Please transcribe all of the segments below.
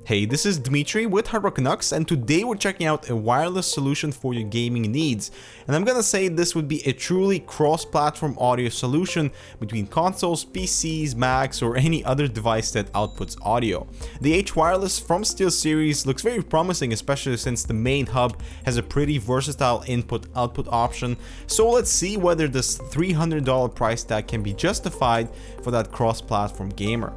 Hey, this is Dmitry with Hard Rock Canucks, and today we're checking out a wireless solution for your gaming needs. And I'm gonna say this would be a truly cross-platform audio solution between consoles, PCs, Macs, or any other device that outputs audio. The H Wireless from SteelSeries looks very promising, especially since the main hub has a pretty versatile input-output option. So let's see whether this $300 price tag can be justified for that cross-platform gamer.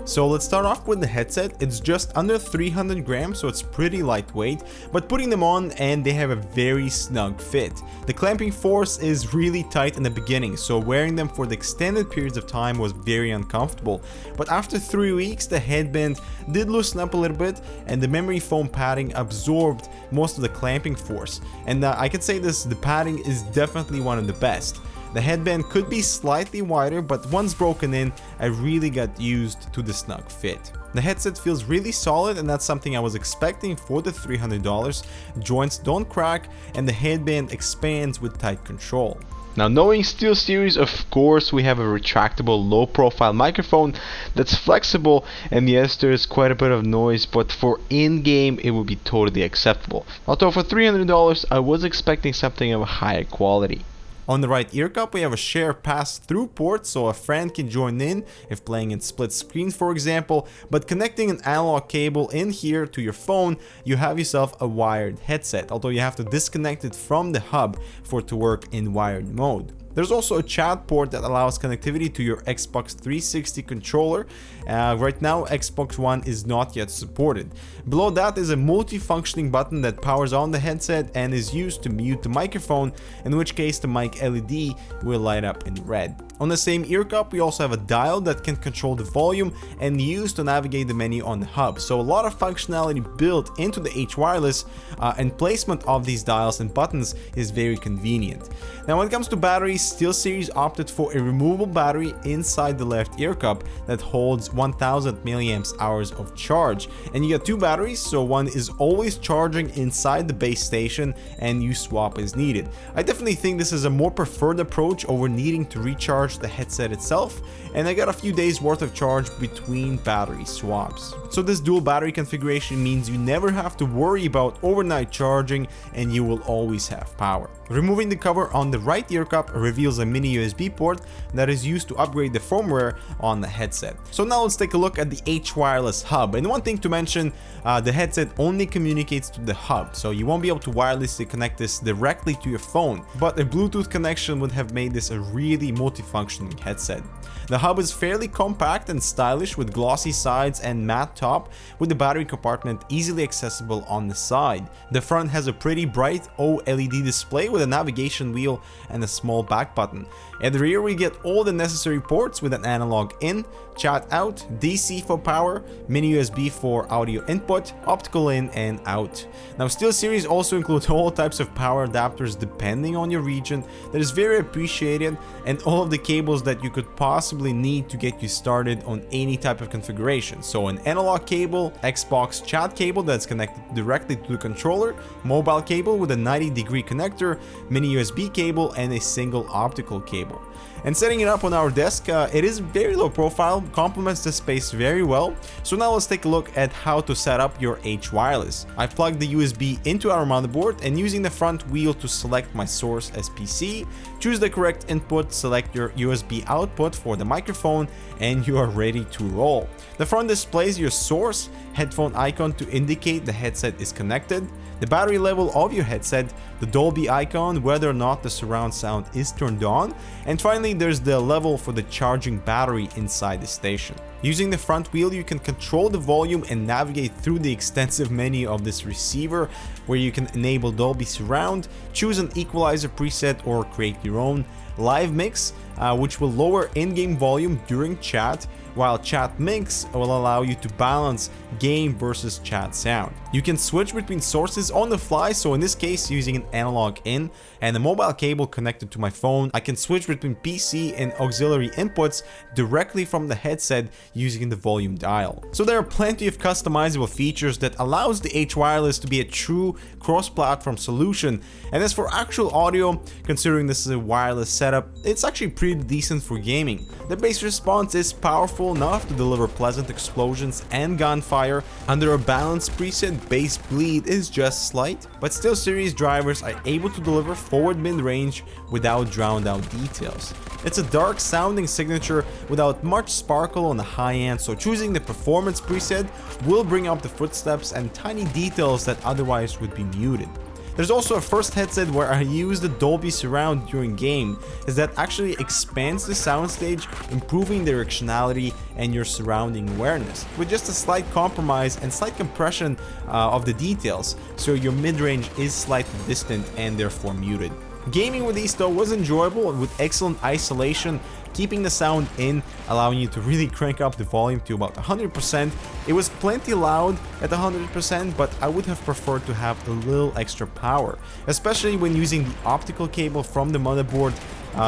So let's start off with the headset. It's just under 300 grams, so it's pretty lightweight, but putting them on and they have a very snug fit. The clamping force is really tight in the beginning, so wearing them for the extended periods of time was very uncomfortable. But after 3 weeks, the headband did loosen up a little bit and the memory foam padding absorbed most of the clamping force. And I can say this, the padding is definitely one of the best. The headband could be slightly wider, but once broken in, I really got used to the snug fit. The headset feels really solid, and that's something I was expecting for the $300. Joints don't crack and the headband expands with tight control. Now, knowing SteelSeries, of course, we have a retractable low-profile microphone that's flexible, and yes, there is quite a bit of noise, but for in-game it would be totally acceptable. Although for $300 I was expecting something of a higher quality. On the right ear cup, we have a share pass-through port, so a friend can join in if playing in split screen, for example. But connecting an analog cable in here to your phone, you have yourself a wired headset, although you have to disconnect it from the hub for it to work in wired mode. There's also a chat port that allows connectivity to your Xbox 360 controller. Right now, Xbox One is not yet supported. Below that is a multi-functioning button that powers on the headset and is used to mute the microphone, in which case the mic LED will light up in red. On the same ear cup, we also have a dial that can control the volume and use to navigate the menu on the hub. So a lot of functionality built into the H Wireless, and placement of these dials and buttons is very convenient. Now, when it comes to batteries, SteelSeries opted for a removable battery inside the left ear cup that holds 1000 milliamp hours of charge. And you get two batteries, so one is always charging inside the base station and you swap as needed. I definitely think this is a more preferred approach over needing to recharge the headset itself, and I got a few days worth of charge between battery swaps. So this dual battery configuration means you never have to worry about overnight charging and you will always have power. Removing the cover on the right ear cup reveals a mini USB port that is used to upgrade the firmware on the headset. So now let's take a look at the H Wireless hub. And one thing to mention, the headset only communicates to the hub, so you won't be able to wirelessly connect this directly to your phone, but a Bluetooth connection would have made this a really multifunctioning headset. The hub is fairly compact and stylish with glossy sides and matte top, with the battery compartment easily accessible on the side. The front has a pretty bright OLED display with a navigation wheel and a small back button. At the rear we get all the necessary ports with an analog in, chat out, DC for power, mini USB for audio input, optical in and out. Now, SteelSeries also includes all types of power adapters depending on your region. That is very appreciated, and all of the cables that you could possibly need to get you started on any type of configuration. So an analog cable, Xbox chat cable that's connected directly to the controller, mobile cable with a 90-degree connector, mini USB cable and a single optical cable. And setting it up on our desk, it is very low profile, complements the space very well. So now let's take a look at how to set up your H Wireless. I've plugged the USB into our motherboard and using the front wheel to select my source as PC, choose the correct input, select your USB output for the microphone, and you are ready to roll. The front displays your source, headphone icon to indicate the headset is connected, the battery level of your headset, the Dolby icon whether or not the surround sound is turned on, and finally there's the level for the charging battery inside the station. Using the front wheel you can control the volume and navigate through the extensive menu of this receiver, where you can enable Dolby Surround, choose an equalizer preset or create your own, live mix, which will lower in-game volume during chat, while chat mix will allow you to balance game versus chat sound. You can switch between sources on the fly, so in this case using an analog in and a mobile cable connected to my phone, I can switch between PC and auxiliary inputs directly from the headset using the volume dial. So there are plenty of customizable features that allows the H Wireless to be a true cross-platform solution. And as for actual audio, considering this is a wireless setup, it's actually pretty decent for gaming. The bass response is powerful enough to deliver pleasant explosions and gunfire. Under a balanced preset, bass bleed is just slight, but SteelSeries drivers are able to deliver forward mid-range without drowned out details. It's a dark sounding signature without much sparkle on the high end, so choosing the performance preset will bring up the footsteps and tiny details that otherwise would be muted. There's also a first headset where I use the Dolby Surround during game, as that actually expands the soundstage, improving directionality and your surrounding awareness, with just a slight compromise and slight compression of the details, so your mid-range is slightly distant and therefore muted. Gaming with these though was enjoyable with excellent isolation, keeping the sound in, allowing you to really crank up the volume to about 100%. It was plenty loud at 100%, but I would have preferred to have a little extra power, especially when using the optical cable from the motherboard.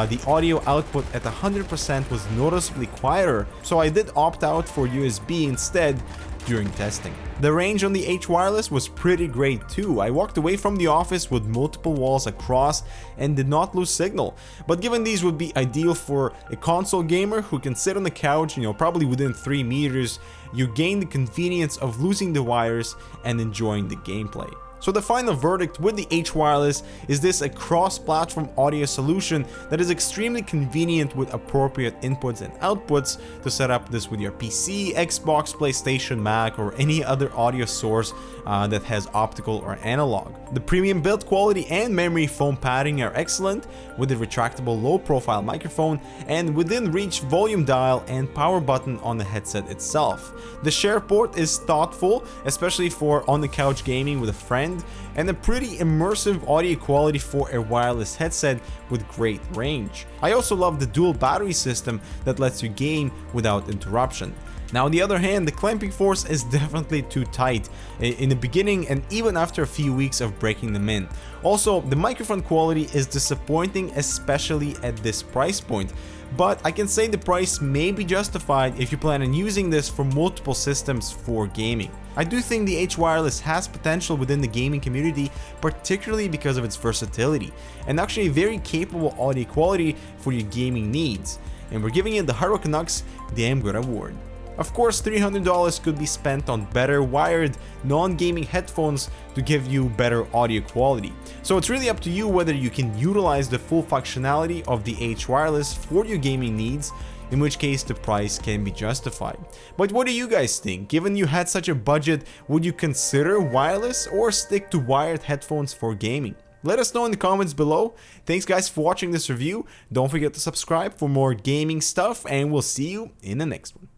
The audio output at 100% was noticeably quieter, so I did opt out for USB instead during testing. The range on the H Wireless was pretty great too. I walked away from the office with multiple walls across and did not lose signal, but given these would be ideal for a console gamer who can sit on the couch, probably within 3 meters, you gain the convenience of losing the wires and enjoying the gameplay. So the final verdict with the H Wireless is this a cross-platform audio solution that is extremely convenient with appropriate inputs and outputs to set up this with your PC, Xbox, PlayStation, Mac, or any other audio source that has optical or analog. The premium build quality and memory foam padding are excellent with the retractable low-profile microphone and within reach volume dial and power button on the headset itself. The share port is thoughtful, especially for on-the-couch gaming with a friend, and a pretty immersive audio quality for a wireless headset with great range. I also love the dual battery system that lets you game without interruption. Now on the other hand, the clamping force is definitely too tight in the beginning and even after a few weeks of breaking them in. Also, the microphone quality is disappointing, especially at this price point. But I can say the price may be justified if you plan on using this for multiple systems for gaming. I do think the H Wireless has potential within the gaming community, particularly because of its versatility, and actually very capable audio quality for your gaming needs. And we're giving it the Haro Canucks Damn Good Award. Of course, $300 could be spent on better wired, non-gaming headphones to give you better audio quality. So it's really up to you whether you can utilize the full functionality of the H Wireless for your gaming needs, in which case the price can be justified. But what do you guys think? Given you had such a budget, would you consider wireless or stick to wired headphones for gaming? Let us know in the comments below. Thanks guys for watching this review. Don't forget to subscribe for more gaming stuff, and we'll see you in the next one.